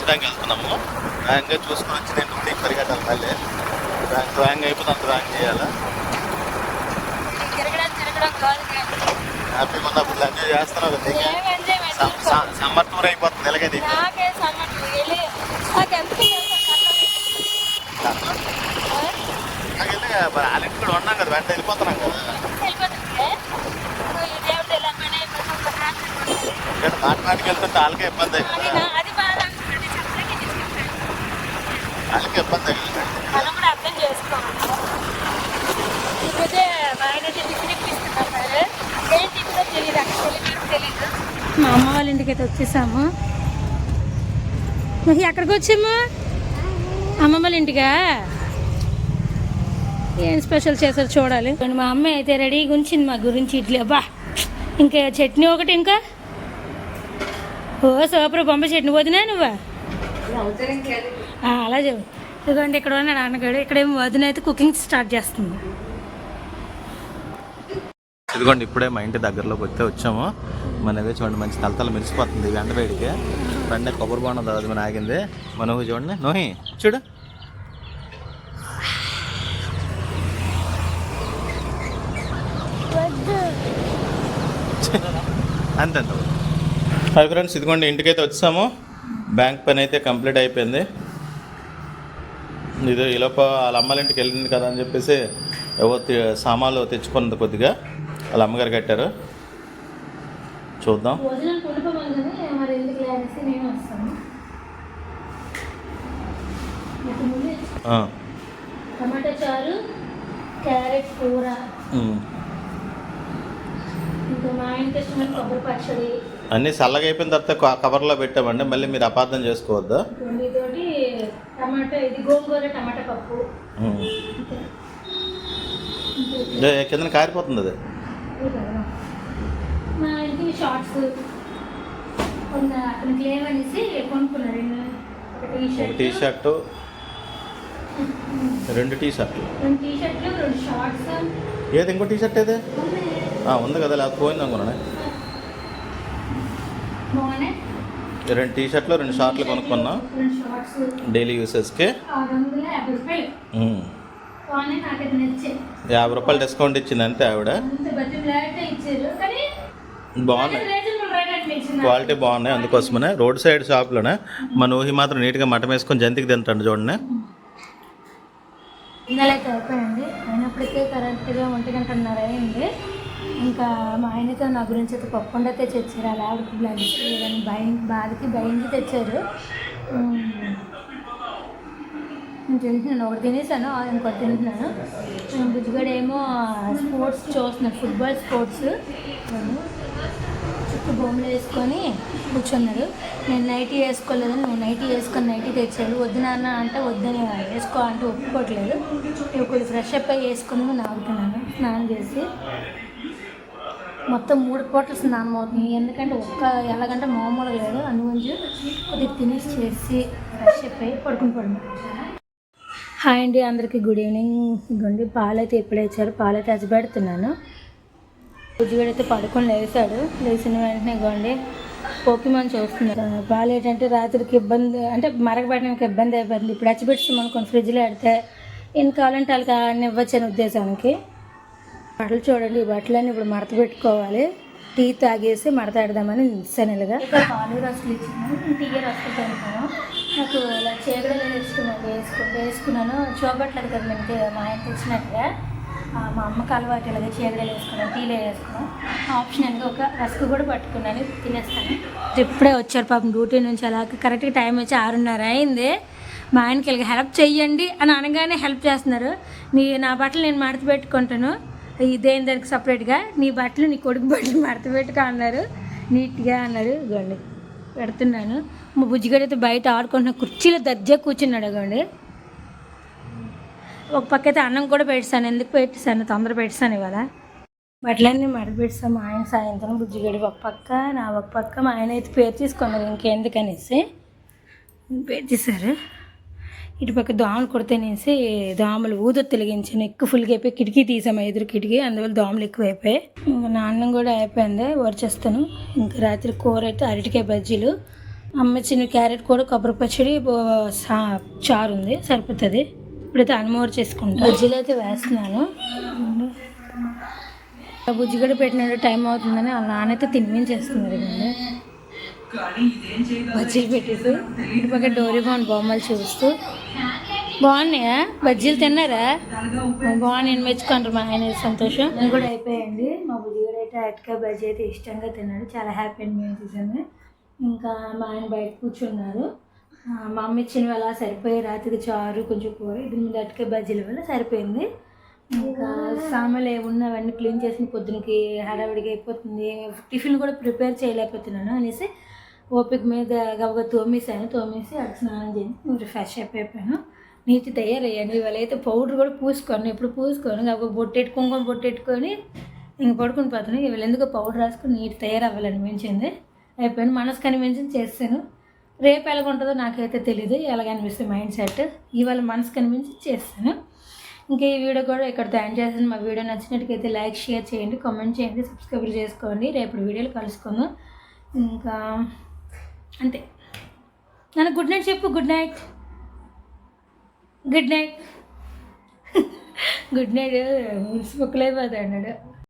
చేయించడానికి వెళ్తున్నాము. వేగంగా చూసుకొని వచ్చి నేను డ్యూటీకి పరిగెట్టాలి. మళ్ళీ వేగంగా అయిపోతే అంత వేగం చేయాలి. హ్యాపీగా ఉన్నప్పుడు ఎంజాయ్ చేస్తున్నావు కదా. సమ్మర్ టూర్ అయిపోతుంది ఇలాగే నీకు. వాళ్ళకి కూడా ఉన్నాం కదా, వెంట వెళ్ళిపోతున్నాం కదా. మాట్లాడికి వెళ్తుంటే వాళ్ళకే ఇబ్బంది అవుతుంది. వాళ్ళకే ఇబ్బంది అవుతుంది. మా అమ్మ వాళ్ళ ఇంటికి అయితే వచ్చేసాము. ఎక్కడికి వచ్చాము? అమ్మమ్మ వాళ్ళ ఇంటికా? ఏం స్పెషల్ చేశారు చూడాలి. మా అమ్మ అయితే రెడీగా ఉంచింది మా గురించి ఇడ్లీ. అబ్బా, ఇంకా చట్నీ ఒకటి. ఇంకా ఓ సూపర్ బొంబాయి చట్నీ వదినా నువ్వా? అలా చెప్పు. ఇదిగోండి ఇక్కడ ఉన్నాడు అన్నగాడు. ఇక్కడేమో వదిన అయితే కుకింగ్ స్టార్ట్ చేస్తుంది. ఇదిగోండి ఇప్పుడే మా ఇంటి దగ్గరలోకి వచ్చాము. మనదే చూడండి మంచి తలతల మెరిసిపోతుంది ఎండ వేడికి. వెంటనే కొబ్బరి బోండం తర్వాత మన ఆగింది. మనోహి చూడండి, నోహి చూడు. అంతే. హాయ్ ఫ్రెండ్స్, ఇదిగోండి ఇంటికైతే వచ్చాము. బ్యాంక్ పని అయితే కంప్లీట్ అయిపోయింది. ఇది ఈలోప వాళ్ళ అమ్మాయిల ఇంటికి వెళ్ళింది కదా అని చెప్పేసి సామాన్లు తెచ్చుకున్నది కొద్దిగా వాళ్ళ అమ్మగారు కట్టారు. చూద్దాం. టమాటా చారు, క్యారెట్ కూర, అన్నీ చల్లగా అయిపోయిన తర్వాత కవర్లో పెట్టామండి. మళ్ళీ మీరు అపార్థం చేసుకోవద్దు. కింద కారిపోతుంది అది. ఒక టీ షర్టు, 2 టీ షర్ట్లు. ఏది ఇంకో టీ షర్ట్ ఏదే ఉంది కదా, లేకపోతే పోయింది అనుకున్నాను. 2 టీ షర్ట్లు, 2 షార్ట్లు కొనుక్కున్నా డైలీ యూసెస్కి. 50 రూపాయలు డిస్కౌంట్ ఇచ్చింది అంతే ఆవిడ. బాగున్నాయి, క్వాలిటీ బాగున్నాయి. అందుకోసమనే రోడ్ సైడ్ షాప్లోనే మన ఊహి మాత్రం నీట్గా మటం వేసుకొని జంతికి తింటాడు చూడండి. అయితే అయిపోయింది. అయినప్పటికీ కరెక్ట్గా 1:30 అయింది. ఇంకా మా ఆయనతో నా గురించి అయితే పప్పుండ తెచ్చారు. అలా ఆవిడకి బ్లడ్ లేదని బాధకి భయంకి తెచ్చారు. నేను తింటున్నాను, ఒకటి తినేసాను, ఇంకోటి తింటున్నాను. బుజ్జిగాడు ఏమో స్పోర్ట్స్ చూస్తున్నాడు, ఫుట్బాల్ స్పోర్ట్స్. చుట్టూ బొమ్మలు వేసుకొని కూర్చున్నాడు. నేను నైటీ వేసుకోలేదని, నువ్వు నైటీ వేసుకొని నైటీ తెచ్చాడు. వద్దు నాన్న అంటే వద్దని వేసుకో అంటే ఒప్పుకోవట్లేదు. ఇప్పుడు ఫ్రెష్ అప్ అయ్యి వేసుకొని నాగుతున్నాను. స్నానం చేసి మొత్తం 3 పూటలు స్నానం అవుతుంది. ఎందుకంటే ఎలాగంటే మామూలుగా లేదు. అందుగురించి కొద్దిగా తినేసి చేసి ఫ్రెష్ అప్ అయ్యి పడుకుని. హాయ్ అండి, అందరికీ గుడ్ ఈవినింగ్. ఇదిగోండి పాలైతే ఎప్పుడు వేసారు, పాలైతే అచ్చిపెడుతున్నాను. బుజ్జిగాడైతే పడుకొని లేచాడు. లేచిన వెంటనే ఇవ్వండి పోకిమాన్ చూస్తున్నారు. పాలు ఏంటంటే రాత్రికి ఇబ్బంది, అంటే మరగబెట్టడానికి ఇబ్బంది అయిపోతుంది. ఇప్పుడు అచ్చిపెట్టుతాం అనుకోండి, ఫ్రిడ్జ్లో పెడితే ఏం కావాలంటే వాళ్ళకి అన్నీ ఇవ్వచ్చు అనే ఉద్దేశానికి. బట్టలు చూడండి, ఈ బట్టలన్నీ ఇప్పుడు మడత పెట్టుకోవాలి. టీ తాగేసి మడత పెడదామని నిల్సనలుగా పాలు రసులు ఇచ్చినాను. టీ రసులు తింటాను. నాకు ఇలా చీకడలు వేసుకున్నాను. చూపట్లేదు కదా మీకు మా ఆయన తెచ్చినట్టుగా. మా అమ్మకి అలవాటు ఇలాగే చీకడలు వేసుకున్నాను, టీలో వేసుకున్నాను. ఆప్షనల్గా ఒక రస్క్ కూడా పట్టుకున్నాను, తినేస్తాను. ఇప్పుడే వచ్చారు పాపం డ్యూటీ నుంచి. అలాగే కరెక్ట్గా టైం వచ్చి 6:30 అయింది. మా ఆయనకి ఇలాగ హెల్ప్ చెయ్యండి అని అనగానే హెల్ప్ చేస్తున్నారు. నా బట్టలు నేను మడత పెట్టుకుంటాను, ఇదేం దానికి సపరేట్గా నీ బట్టలు నీ కొడుకు బట్టలు మడత పెట్టుకో అన్నారు. నీట్గా అన్నారు. ఇవ్వండి పెడుతున్నాను. మా బుజ్జిగాడైతే బయట ఆడుకుంటున్న కుర్చీలో దర్జా కూర్చున్నాడు. ఇవ్వండి ఒక పక్క అయితే అన్నం కూడా పెట్టాను. ఎందుకు పెట్టేశాను, తొందర పెట్టాను కదా. బట్టలన్నీ మడత పెట్టాను. మా ఆయన సాయంత్రం బుజ్జిగాడి ఒక పక్క, నా ఒక పక్క. మా ఆయన అయితే పేరు తీసుకున్నారు ఇంకెందుకనేసి పేరు తీశారు. ఇటుపక్క దోమలు కొడితేనేసి దోమలు ఊదో తొలగించాను. ఎక్కువ ఫుల్గా అయిపోయి కిటికీ తీసాము, ఎదురు కిటికీ. అందువల్ల దోమలు ఎక్కువ అయిపోయాయి. ఇంకా నా అన్నం కూడా అయిపోయింది, వచ్చేస్తాను. ఇంకా రాత్రి కూర అయితే అరటికాయ బజ్జీలు. అమ్మ చిన్న క్యారెట్ కూడా కొబ్బరి పచ్చడి చారు ఉంది సరిపోతుంది. ఇప్పుడైతే అన్మోర్ చేసుకుంటాను. బజ్జీలు అయితే వేస్తున్నాను. బుజ్జి కూడా పెట్టినట్టు టైం అవుతుందని వాళ్ళ నాన్నైతే తినిపించేస్తున్నారు కదండి. బజ్జీలు పెట్టేసి ఇటు పక్క డోరీమోన్ బొమ్మలు చూస్తూ బాగున్నాయా బజ్జీలు తిన్నారా? బాగున్నాయి మెచ్చుకుంటారు మా ఆయన. సంతోషం నేను కూడా అయిపోయాయండి. మా బుజ్జి కూడా అయితే అరటికాయ బజ్జీ అయితే ఇష్టంగా తిన్నాడు. చాలా హ్యాపీ అండి మేము చూసాము. ఇంకా మా ఆయన బయట కూర్చున్నారు. మా అమ్మ ఇచ్చినవి అలా సరిపోయి రాత్రికి చారు కొంచెం కూర ఇది మీద అరటికాయ బజ్జీల వల్ల సరిపోయింది. ఇంకా సామాన్లు ఏమున్నా అవన్నీ క్లీన్ చేసిన పొద్దునకి హడావిడిగా అయిపోతుంది. టిఫిన్ కూడా ప్రిపేర్ చేయలేకపోతున్నాను అనేసి ఓపిక మీద గబగబా తోమేసి అటు స్నానం చేసి ఫ్రెష్ అయిపోయాను. నీటి తయారయ్యాను. ఇవాళ అయితే పౌడర్ కూడా పూసుకోను. ఎప్పుడు పూసుకోను గబగబా కుంకుమ బొట్టెట్టుకొని ఇంక పడుకుని పోతాను. ఇవాళ ఎందుకో పౌడర్ రాసుకొని నీటి తయారవ్వాలనిపించింది. అయిపోయాను. మనసు కనిపించింది చేస్తాను. రేపు ఎలాగుంటుందో నాకైతే తెలీదు. ఎలాగనిపిస్తుంది మైండ్ సెట్. ఇవాళ మనసు కనిపించి చేస్తాను. ఇంకా ఈ వీడియో కూడా ఇక్కడితో ఎండ్ చేస్తాను. మా వీడియో నచ్చినట్టుకైతే లైక్ షేర్ చేయండి, కామెంట్ చేయండి, సబ్స్క్రైబ్ చేసుకోండి. రేపు వీడియోలు కలుసుకుందాం. ఇంకా అంతే. నన్ను గుడ్ నైట్ చెప్పు. Good night good night good night మురిసిపోక్కలేదు అన్నాడు.